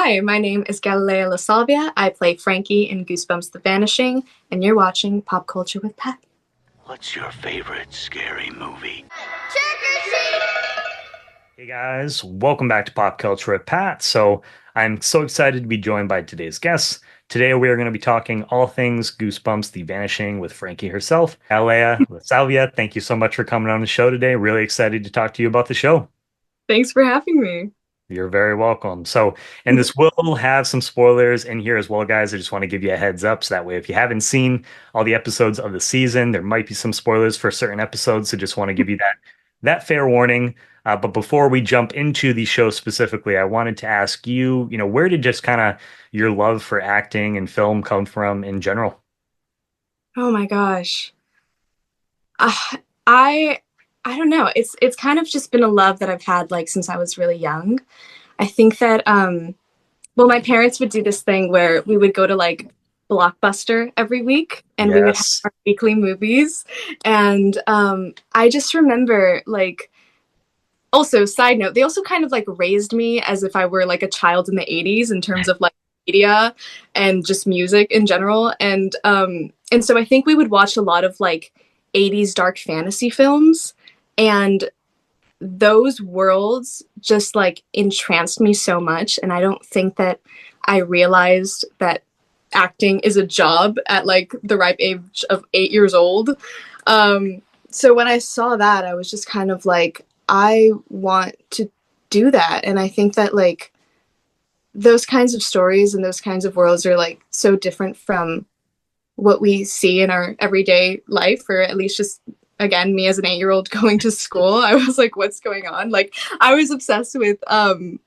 Hi, my name is Galilea La Salvia. I play Frankie in Goosebumps The Vanishing, and you're watching Pop Culture with Pat. What's your favorite scary movie? Hey guys, welcome back to Pop Culture with Pat. I'm so excited to be joined by today's guests. Today we are going to be talking all things Goosebumps The Vanishing with Frankie herself. Galilea La Salvia, thank you so much for coming on the show today. Really excited to talk to you about the show. Thanks for having me. You're very welcome. And this will have some spoilers in here as well, guys. I just want to give you a heads up so that way if you haven't seen all the episodes of the season, there might be some spoilers for certain episodes. So just want to give you that fair warning. But before we jump into the show specifically, I wanted to ask you, where did just kind of your love for acting and film come from in general? Oh my gosh. Uh, I I don't know. It's kind of just been a love that I've had like since I was really young. I think that well, my parents would do this thing where we would go to like Blockbuster every week and we would have Yes. our weekly movies. And I just remember like also, side note, they also kind of like raised me as if I were like a child in the 80s in terms of like media and just music in general. And so I think we would watch a lot of like 80s dark fantasy films, and those worlds just like entranced me so much, and I don't think that I realized that acting is a job at like the ripe age of 8 years old. So when I saw that, I was just kind of like, I want to do that. And I think that like those kinds of stories and those kinds of worlds are like so different from what we see in our everyday life, or at least just again me as an 8-year-old going to school. I was like, what's going on? Like I was obsessed with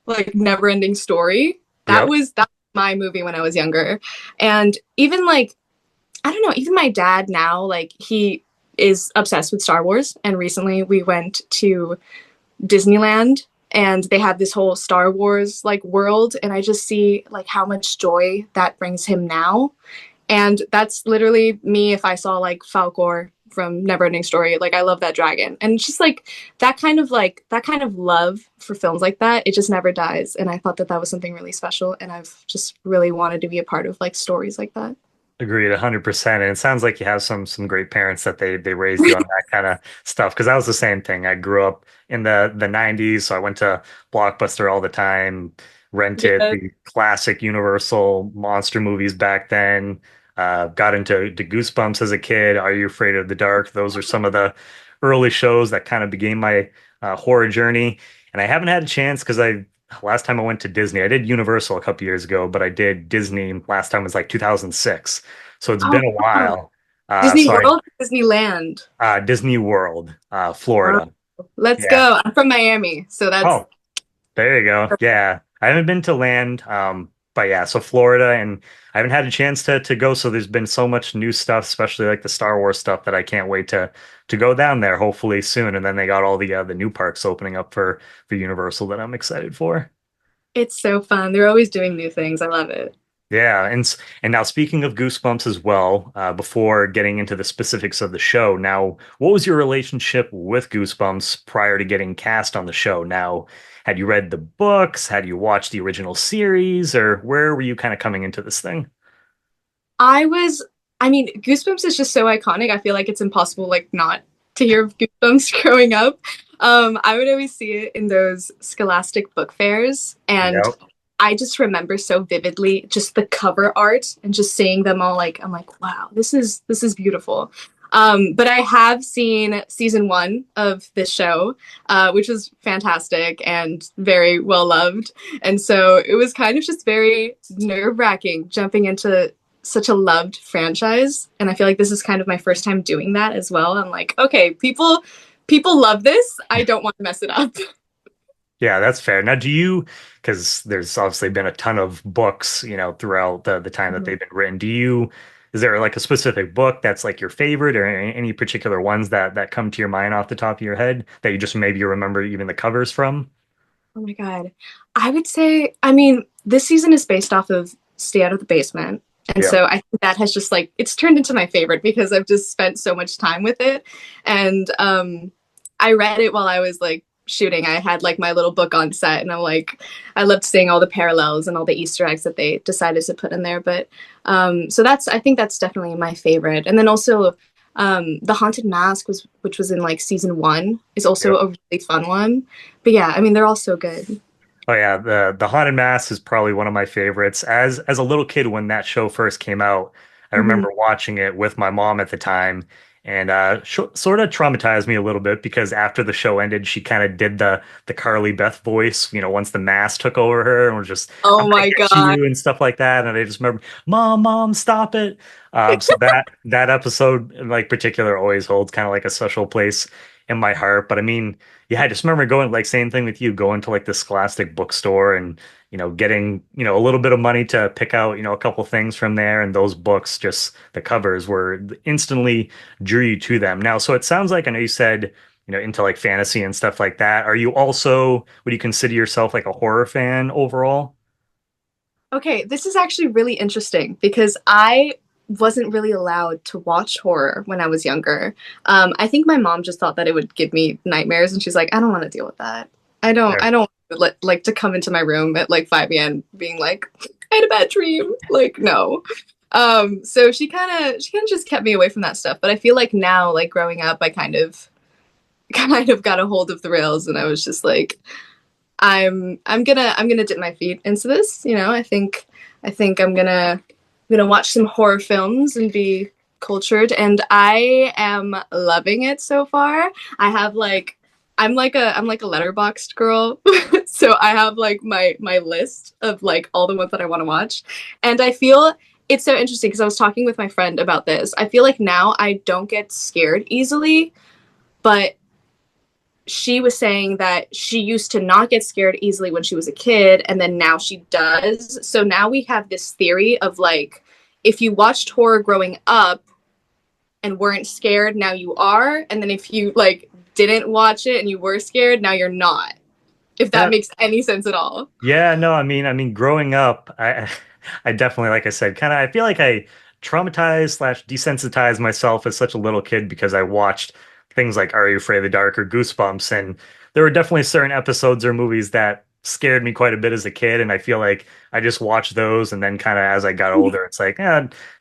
like Never Ending Story. Yep. That was my movie when I was younger. And even like, I don't know, even my dad now, like he is obsessed with Star Wars. And recently we went to Disneyland and they have this whole Star Wars like world, and I just see like how much joy that brings him now. And that's literally me if I saw like Falcor from Neverending Story. Like I love that dragon. And it's just like that kind of love for films like that, it just never dies. And I thought that that was something really special, and I've just really wanted to be a part of like stories like that. Agreed 100%. And it sounds like you have some great parents that they raised you on that kind of stuff. Because that was the same thing. I grew up in the 90s, so I went to Blockbuster all the time, rented Yeah. the classic Universal monster movies back then. Got into Goosebumps as a kid. Are You Afraid of the Dark? Those are some of the early shows that kind of began my horror journey. And I haven't had a chance because I last time I went to Disney, I did Universal a couple years ago, but I did Disney last time was like 2006. So it's Oh, been a wow. while. Disney World, Disneyland. Disney World, Oh, Florida. let's Yeah. go. I'm from Miami, so that's Oh, there you go. Yeah. I haven't been to land, but yeah, so Florida, and I haven't had a chance to go. So there's been so much new stuff, especially like the Star Wars stuff, that I can't wait to go down there hopefully soon. And then they got all the new parks opening up for Universal that I'm excited for. it's so fun. They're always doing new things. I love it. Yeah, and now speaking of Goosebumps as well, before getting into the specifics of the show, now what was your relationship with Goosebumps prior to getting cast on the show? Now, had you read the books? Had you watched the original series, or where were you kind of coming into this thing? I was, I mean, Goosebumps is just so iconic. I feel like it's impossible, like, not to hear of Goosebumps growing up. I would always see it in those Scholastic book fairs, and Yep. I just remember so vividly just the cover art and just seeing them all. Like, I'm like, wow, this is beautiful. But I have seen season one of this show, which was fantastic and very well loved. And so it was kind of just very nerve wracking jumping into such a loved franchise. And I feel like this is kind of my first time doing that as well. I'm like, okay, people love this. I don't want to mess it up. Yeah, that's fair. Now, because there's obviously been a ton of books, throughout the time that they've been written. Is there like a specific book that's like your favorite, or any particular ones that come to your mind off the top of your head that you just maybe you remember even the covers from? Oh my God. I would say, I mean, this season is based off of Stay Out of the Basement. And Yeah. so I think that has just like, it's turned into my favorite because I've just spent so much time with it. And I read it while I was like shooting, I had like my little book on set, and I loved seeing all the parallels and all the Easter eggs that they decided to put in there. But so I think that's definitely my favorite. And then also, the Haunted Mask which was in like season one, is also Yep. a really fun one. But yeah, I mean, they're all so good. Oh yeah, the Haunted Mass is probably one of my favorites. As a little kid when that show first came out, I Mhm. remember watching it with my mom at the time, and sort of traumatized me a little bit because after the show ended, she kind of did the Carly Beth voice, once the mask took over her and was just, "I'm Oh gonna my get god. you" and stuff like that. And I just remember, "Mom, stop it!" So that episode in like particular always holds kind of like a special place in my heart. But I mean. Yeah, I just remember going like same thing with you, going to like the Scholastic bookstore and getting a little bit of money to pick out a couple things from there, and those books, just the covers were instantly drew you to them. Now, so it sounds like I know you said into like fantasy and stuff like that. Are you also would you consider yourself like a horror fan overall? Okay, this is actually really interesting because I wasn't really allowed to watch horror when I was younger. I think my mom just thought that it would give me nightmares, and she's like, "I don't want to deal with that. I don't like to come into my room at like 5 a.m. being like, I had a bad dream." Like, no. So she kind of just kept me away from that stuff. But I feel like now, like growing up, I kind of got a hold of the rails, and I was just like, I'm gonna dip my feet into this. I think I'm gonna watch some horror films and be cultured, and I am loving it so far. I have like I'm like a letterboxed girl. So I have like my list of like all the ones that I want to watch. And I feel it's so interesting because I was talking with my friend about this. I feel like now I don't get scared easily, but she was saying that she used to not get scared easily when she was a kid, and then now she does. So now we have this theory of like, if you watched horror growing up and weren't scared, now you are. And then if you like didn't watch it and you were scared, now you're not. If that Yeah, makes any sense at all. yeah, no, I mean, growing up, I definitely, like I said, kind of, I feel like I traumatized slash desensitized myself as such a little kid because I watched things like Are You Afraid of the Dark or Goosebumps, and there were definitely certain episodes or movies that scared me quite a bit as a kid, and I feel like I just watched those, and then kind of as I got older, it's like,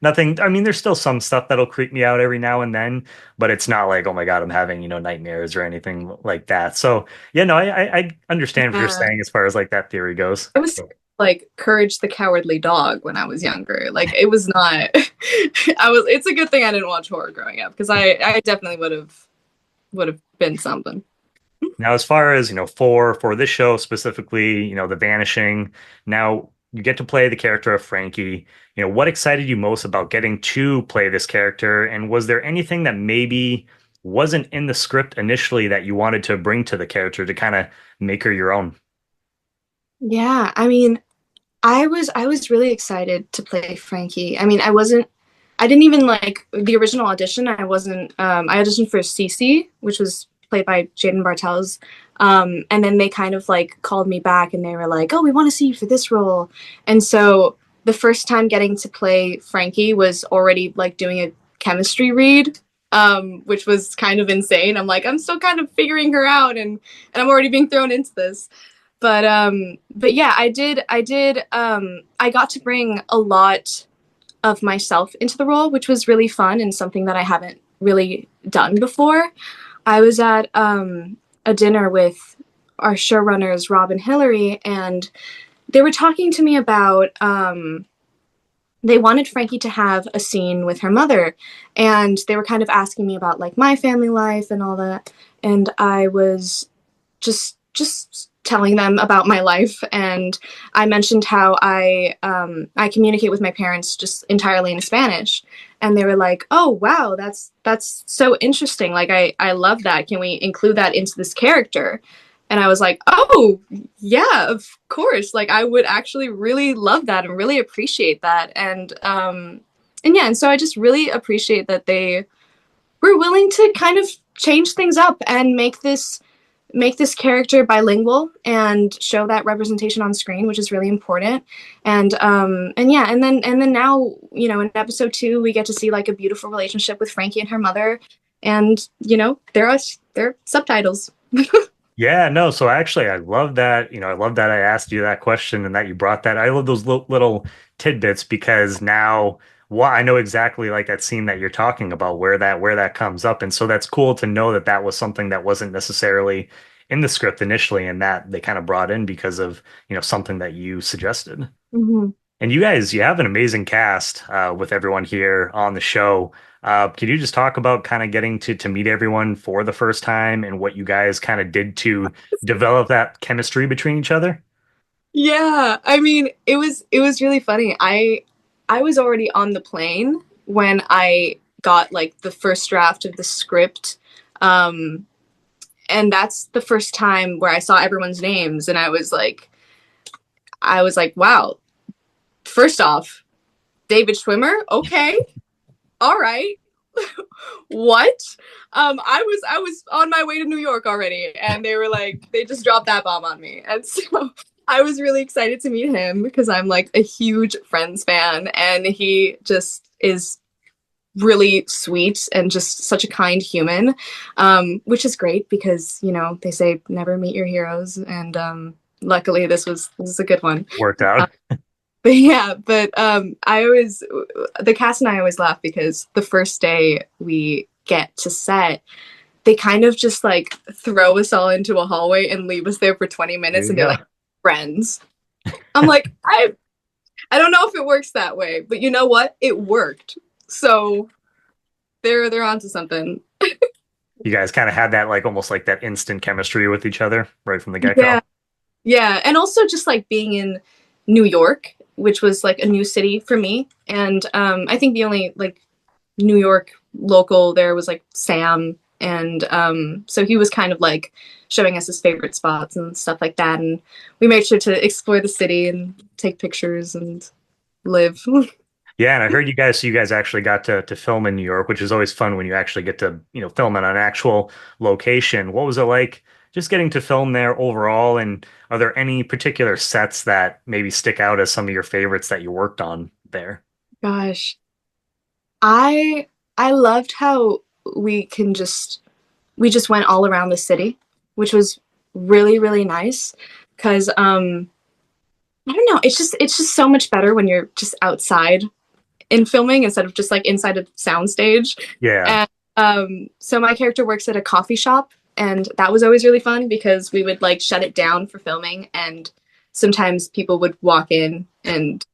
nothing. I mean, there's still some stuff that'll creep me out every now and then, but it's not like, oh my God, I'm having, nightmares or anything like that. So. Yeah, no, I understand what you're Yeah. saying as far as like that theory goes. I was like Courage the Cowardly Dog when I was younger. Like it was not it's a good thing I didn't watch horror growing up because I definitely would have been something. Now, as far as, for this show specifically, The Vanishing, now you get to play the character of Frankie. What excited you most about getting to play this character? And was there anything that maybe wasn't in the script initially that you wanted to bring to the character to kind of make her your own? Yeah, I mean, I was really excited to play Frankie. I mean, I didn't even like the original audition. I auditioned for Cece, which was played by Jaden Bartels. And then they kind of like called me back and they were like, "Oh, we want to see you for this role." And so the first time getting to play Frankie was already like doing a chemistry read, which was kind of insane. I'm like, I'm still kind of figuring her out, and I'm already being thrown into this. But yeah, I got to bring a lot of myself into the role, which was really fun and something that I haven't really done before. I was at a dinner with our showrunners, Rob and Hillary, and they were talking to me about they wanted Frankie to have a scene with her mother, and they were kind of asking me about like my family life and all that, and I was just telling them about my life, and I mentioned how I communicate with my parents just entirely in Spanish, and they were like, "Oh wow, that's so interesting. Like I love that. Can we include that into this character?" And I was like, "Oh yeah, of course. Like I would actually really love that and really appreciate that." And yeah, and so I just really appreciate that they were willing to kind of change things up and make this character bilingual and show that representation on screen, which is really important. And yeah, and then now, in episode two, we get to see like a beautiful relationship with Frankie and her mother, and there are subtitles. Yeah, no. So actually, I love that. I love that I asked you that question and that you brought that. I love those little tidbits because now, I know exactly like that scene that you're talking about, where that comes up, and so that's cool to know that that was something that wasn't necessarily in the script initially, and that they kind of brought in because of something that you suggested. Mhm. And you guys, you have an amazing cast with everyone here on the show. Can you just talk about kind of getting to meet everyone for the first time and what you guys kind of did to develop that chemistry between each other? Yeah, I mean, it was really funny. I was already on the plane when I got like the first draft of the script. Um and that's the first time where I saw everyone's names and I was like, wow, first off, David Schwimmer, okay. All right. What? I was on my way to New York already, and they were like, they just dropped that bomb on me, and so I was really excited to meet him because I'm like a huge Friends fan, and he just is really sweet and just such a kind human, which is great because they say never meet your heroes, and luckily this is a good one. Worked out. But yeah, but I always the cast and I always laugh because the first day we get to set, they kind of just like throw us all into a hallway and leave us there for 20 There minutes you and be go. like, friends. I'm like, I don't know if it works that way, but you know what? It worked. So they're onto something. You guys kind of had that like almost like that instant chemistry with each other right from the Yeah. get-go. Yeah. And also just like being in New York, which was like a new city for me. And I think the only like New York local there was like Sam, and so he was kind of like showing us his favorite spots and stuff like that, and we made sure to explore the city and take pictures and live. Yeah, and I heard you guys actually got to film in New York, which is always fun when you actually get to, film at an actual location. What was it like just getting to film there overall? And are there any particular sets that maybe stick out as some of your favorites that you worked on there? Gosh, I loved how we can just we just went all around the city, which was really really nice because I don't know, it's just so much better when you're just outside in filming instead of just like inside a soundstage. Yeah. And so my character works at a coffee shop, and that was always really fun because we would like shut it down for filming, and sometimes people would walk in and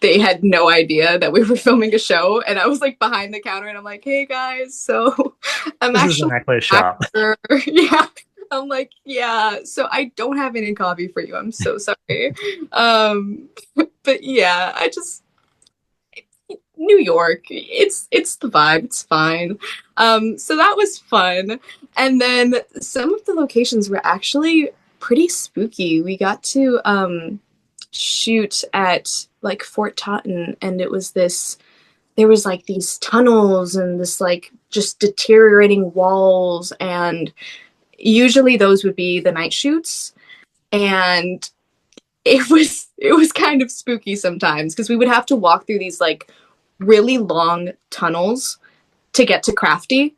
they had no idea that we were filming a show, and I was like behind the counter and I'm like, hey guys, so I'm This is the actually necklace an shop. actor. Yeah, I'm like, yeah, so I don't have any coffee for you, I'm so sorry. um but yeah, I just New York. It's the vibe. It's fine. So that was fun. And then some of the locations were actually pretty spooky. We got to shoot at like Fort Totten, and it was this. There was like these tunnels and this like just deteriorating walls, and usually those would be the night shoots, and it was kind of spooky sometimes because we would have to walk through these like really long tunnels to get to Crafty.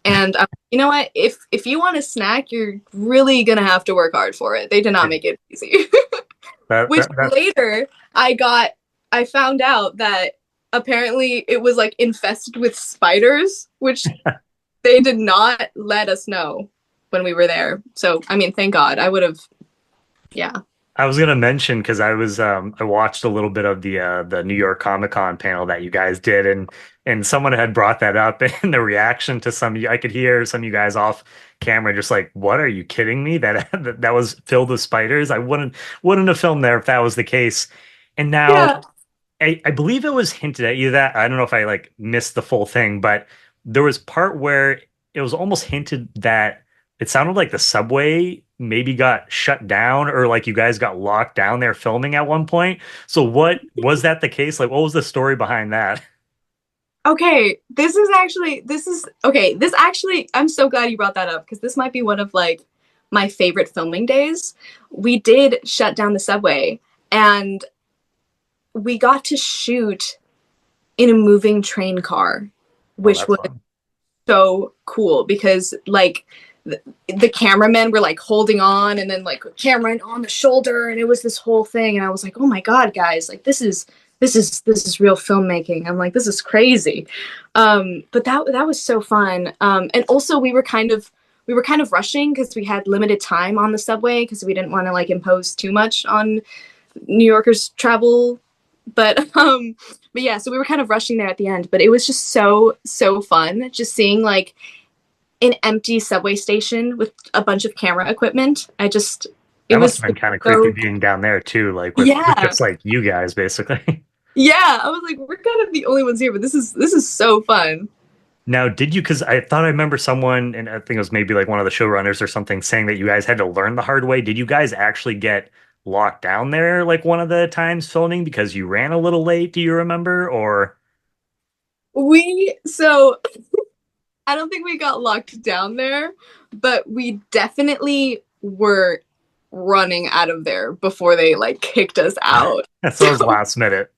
And you know what? If you want a snack, you're really gonna have to work hard for it. They did not make it easy. That, Which that, that, later I found out that apparently it was like infested with spiders, which they did not let us know when we were there. So I mean, thank God. I would have, yeah. I was gonna mention because I watched a little bit of the New York Comic Con panel that you guys did, and someone had brought that up and the reaction to some of you, I could hear some of you guys off camera just like, what, are you kidding me? That was filled with spiders. I wouldn't have filmed there if that was the case. And now Yeah. I believe it was hinted at you that I don't know if I like missed the full thing, but there was part where it was almost hinted that it sounded like the subway maybe got shut down or like you guys got locked down there filming at one point. So what was that the case? Like what was the story behind that? Okay, this actually I'm so glad you brought that up because this might be one of like my favorite filming days. We did shut down the subway, and we got to shoot in a moving train car, Oh, which that's was fun. so cool because like the cameramen were like holding on, and then like camera on the shoulder, and it was this whole thing. And I was like, oh my god, guys, like this is real filmmaking. I'm like, this is crazy. But that was so fun. And also we were kind of rushing because we had limited time on the subway because we didn't want to like impose too much on New Yorkers travel. But yeah, so we were kind of rushing there at the end, but it was just so fun just seeing like an empty subway station with a bunch of camera equipment. It That must have was been kind of creepy so, being down there too, like with yeah. just like you guys basically. Yeah, I was like, we're kind of the only ones here, but this is so fun. Now, did you? Because I thought I remember someone, and I think it was maybe like one of the showrunners or something, saying that you guys had to learn the hard way. Did you guys actually get locked down there like one of the times filming because you ran a little late? Do you remember? Or So I don't think we got locked down there, but we definitely were running out of there before they like kicked us out. so it was last minute?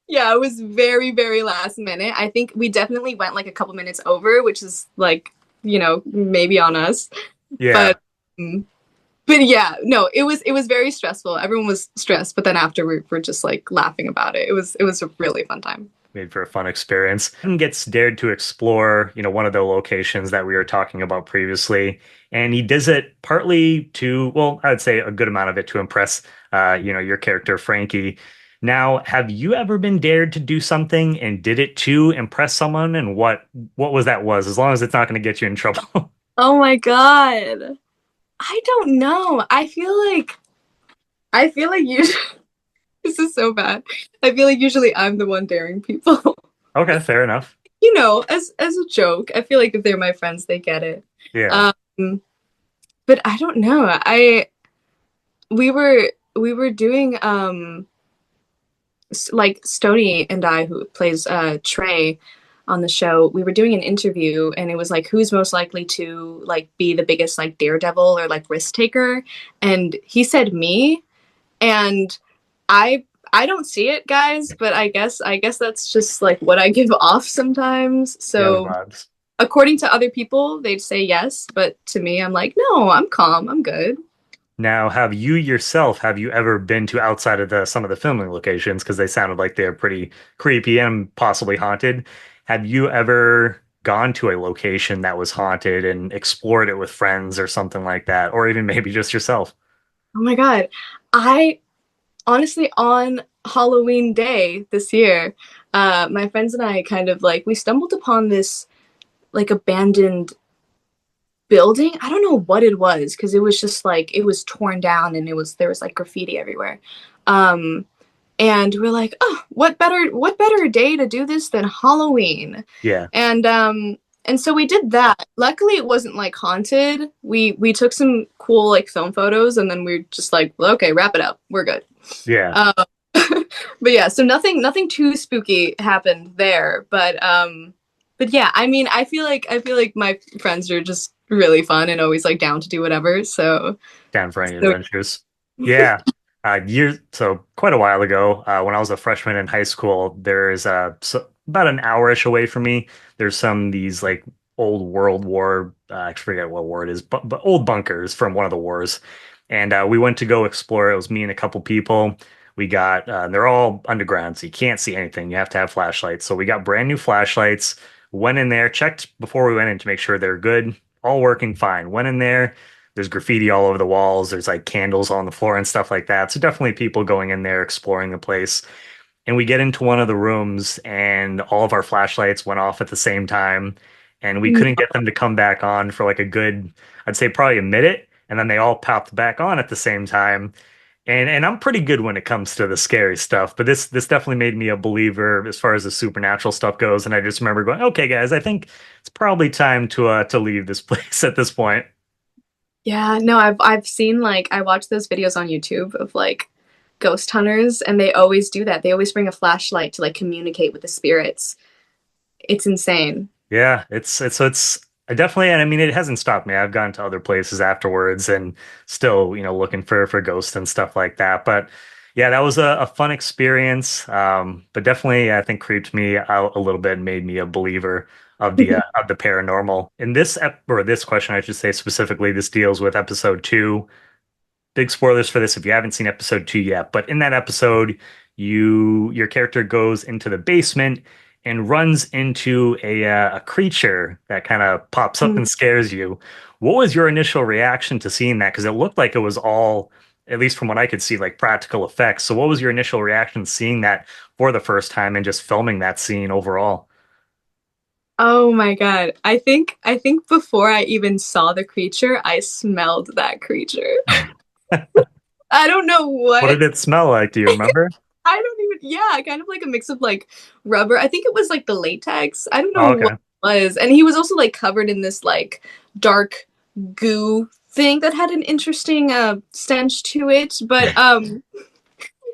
Yeah, it was very, very last minute. I think we definitely went like a couple minutes over, which is like, maybe on us. Yeah, But um, but yeah, no, it was very stressful. Everyone was stressed, but then after we were just like laughing about it. It was a really fun time. made for a fun experience. And gets dared to explore, one of the locations that we were talking about previously. And he does it partly to, well, I would say a good amount of it to impress, your character, Frankie. Now, have you ever been dared to do something and did it to impress someone? And what was that was, as long as it's not going to get you in trouble? Oh my god. I don't know. I feel like you this is so bad. I feel like usually I'm the one daring people. Okay, fair enough. As a joke. I feel like if they're my friends, they get it. Yeah. Um, but I don't know. I we were doing like Stony and I, who plays Trey on the show, we were doing an interview, and it was like, who's most likely to like be the biggest like daredevil or like risk taker, and he said me. And I don't see it, guys, but I guess that's just like what I give off sometimes. Yeah, the So vibes. according to other people, they'd say yes, but to me, I'm like, no, I'm calm, I'm good. Now, have you ever been to outside of some of the filming locations? Because they sounded like they're pretty creepy and possibly haunted. Have you ever gone to a location that was haunted and explored it with friends or something like that? Or even maybe just yourself? Oh my god. I honestly, on Halloween day this year, my friends and I kind of like we stumbled upon this like abandoned building. I don't know what it was because it was just like it was torn down, and there was like graffiti everywhere. Um and we're like, oh, what better day to do this than Halloween? Yeah. And so we did that. Luckily it wasn't like haunted. We took some cool like film photos, and then we are just like, well, okay, wrap it up. We're good. Yeah. Um but yeah, so nothing too spooky happened there. But yeah, I mean, I feel like my friends are just really fun and always like down to do whatever. Down for any So adventures. Yeah. So quite a while ago, when I was a freshman in high school, there's about an hour-ish away from me. There's these like old World War, I forget what war it is, but old bunkers from one of the wars. And we went to go explore. It was me and a couple people. We got, they're all underground, so you can't see anything. You have to have flashlights. So we got brand new flashlights, went in there, checked before we went in to make sure they're good, all working fine. Went in there. There's graffiti all over the walls. There's like candles on the floor and stuff like that. So definitely people going in there exploring the place. And we get into one of the rooms, and all of our flashlights went off at the same time. And we couldn't get them to come back on for like a good, I'd say probably a minute. And then they all popped back on at the same time. And I'm pretty good when it comes to the scary stuff, but this definitely made me a believer as far as the supernatural stuff goes. And I just remember going, okay, guys, I think it's probably time to leave this place at this point. yeah, no, I've seen like I watch those videos on YouTube of like ghost hunters, and they always do that. They always bring a flashlight to like communicate with the spirits. It's insane. Yeah, it's I definitely, and I mean, it hasn't stopped me. I've gone to other places afterwards and still, looking for ghosts and stuff like that. But yeah, that was a fun experience. But definitely, I think creeped me out a little bit and made me a believer of the paranormal. In or this question, I should say specifically, this deals with episode two. Big spoilers for this if you haven't seen episode two yet. But in that episode, your character goes into the basement and runs into a creature that kind of pops up and scares you. What was your initial reaction to seeing that? Because it looked like it was all, at least from what I could see, like practical effects. So what was your initial reaction seeing that for the first time and just filming that scene overall? Oh my God. I think before I even saw the creature, I smelled that creature. I don't know What what. did it smell like? Do you remember? I don't even, yeah, kind of like a mix of like rubber. I think it was like the latex. I don't know Oh, what okay. it was. And he was also like covered in this like dark goo thing that had an interesting stench to it. But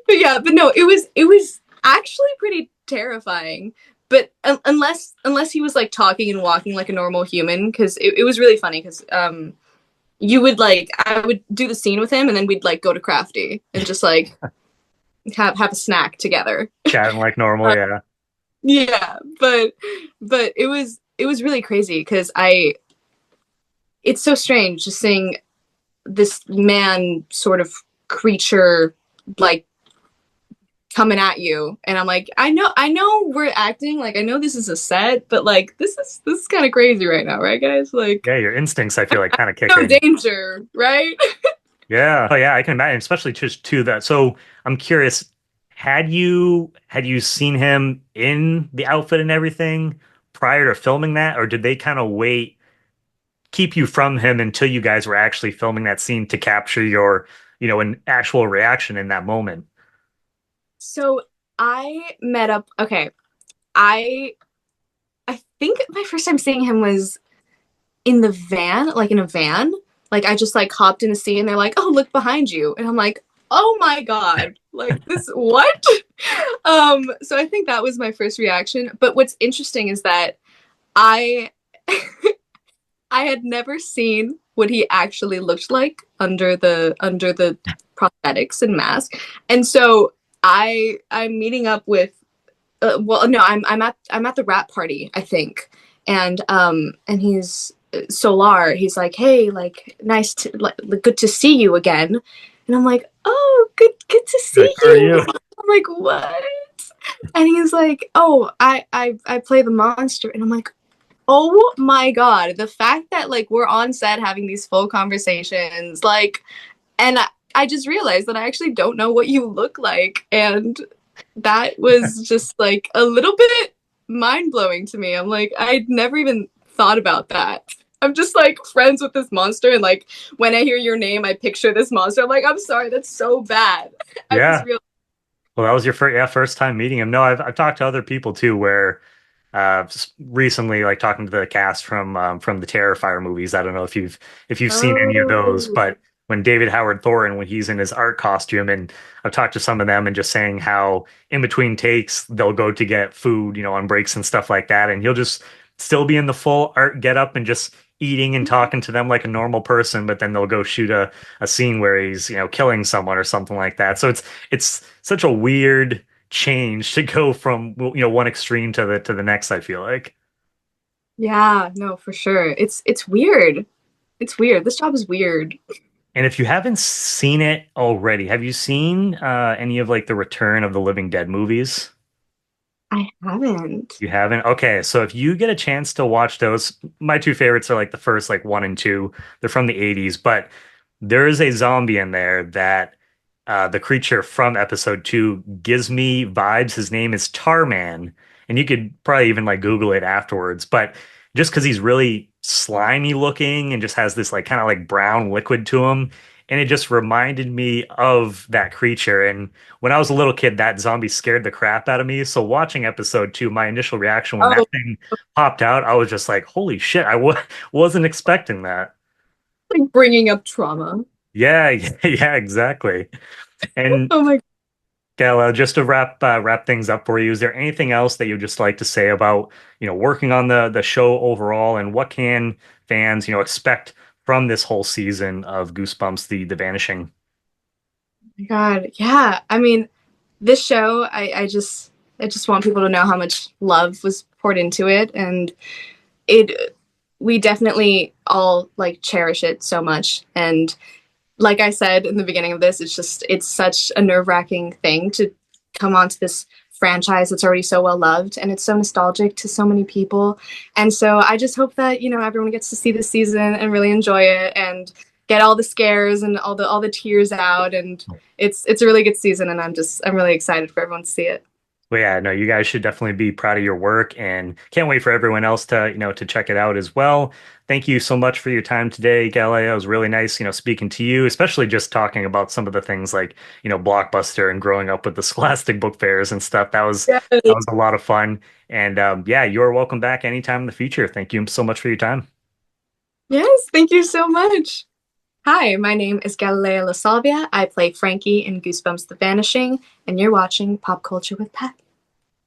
yeah, but no, it was actually pretty terrifying. But unless he was like talking and walking like a normal human, because it was really funny because you would like I would do the scene with him and then we'd like go to Crafty and just like have a snack together. Chatting like normal, Uh, yeah. yeah, but it was really crazy because I it's so strange just seeing this man sort of creature like coming at you and I'm like I know we're acting like I know this is a set but like this is kind of crazy right now, right guys? Like Yeah, your instincts, I feel like, kind of kick no in. danger, right? Yeah. Oh yeah, I can imagine, especially just to that. So I'm curious, had you seen him in the outfit and everything prior to filming that, or did they kind of keep you from him until you guys were actually filming that scene to capture your, an actual reaction in that moment? So I met up okay. I I think my first time seeing him was in the van, like in a van. Like I just like hopped in a scene and they're like, "Oh, look behind you." And I'm like, "Oh my God. Like this what?" So I think that was my first reaction. But what's interesting is that I I had never seen what he actually looked like under the prosthetics and mask. And so I'm meeting up with well no I'm at the rap party I think and he's Solar he's like hey like nice to like good to see you again and I'm like oh good to Like, see who are you. you? I'm like what and he's like oh I play the monster and I'm like oh my God the fact that like we're on set having these full conversations like and I just realized that I actually don't know what you look like and that was just like a little bit mind blowing to me. I'm like, I'd never even thought about that. I'm just like friends with this monster, and like when I hear your name, I picture this monster. I'm like, I'm sorry, that's so bad. I just Yeah. realized. Well, that was your first time meeting him. No, I've talked to other people too, where recently, like talking to the cast from the Terrifier movies. I don't know if you've seen any of those, Oh, but when David Howard Thorne, when he's in his art costume, and I've talked to some of them and just saying how in between takes they'll go to get food, on breaks and stuff like that, and he'll just still be in the full art get up and just eating and talking to them like a normal person, but then they'll go shoot a scene where he's, killing someone or something like that. So it's such a weird change to go from one extreme to the next, I feel like. yeah, no, for sure. It's weird. It's weird. This job is weird. And if you haven't seen it already, have you seen any of like the Return of the Living Dead movies? I haven't. You haven't? Okay, so if you get a chance to watch those, my two favorites are like the first like one and two. They're from the 80s, but there is a zombie in there that the creature from episode two gives me vibes. His name is Tarman, and you could probably even like Google it afterwards. But just because he's really slimy looking and just has this like kind of like brown liquid to him, and it just reminded me of that creature. And when I was a little kid, that zombie scared the crap out of me. So watching episode two, my initial reaction when Oh, that thing popped out, I was just like, "Holy shit!" Wasn't expecting that. like bringing up trauma. Yeah, yeah, exactly. And Oh my. Gala, just to wrap things up for you, is there anything else that you'd just like to say about, working on the show overall, and what can fans, expect from this whole season of Goosebumps, the Vanishing? God, yeah. I mean, this show, I just want people to know how much love was poured into it, and it we definitely all like cherish it so much. And like I said in the beginning of this, it's such a nerve-wracking thing to come onto this franchise that's already so well loved, and it's so nostalgic to so many people. And so I just hope that, everyone gets to see this season and really enjoy it and get all the scares and all the tears out. And it's a really good season, and I'm really excited for everyone to see it. Well, yeah, no, you guys should definitely be proud of your work and can't wait for everyone else to check it out as well. Thank you so much for your time today, Galileo. It was really nice, speaking to you, especially just talking about some of the things like, Blockbuster and growing up with the Scholastic book fairs and stuff. That was a lot of fun. And yeah, you're welcome back anytime in the future. Thank you so much for your time. Yes, thank you so much. Hi, my name is Galilea La Salvia. I play Frankie in Goosebumps The Vanishing, and you're watching Pop Culture with Pat.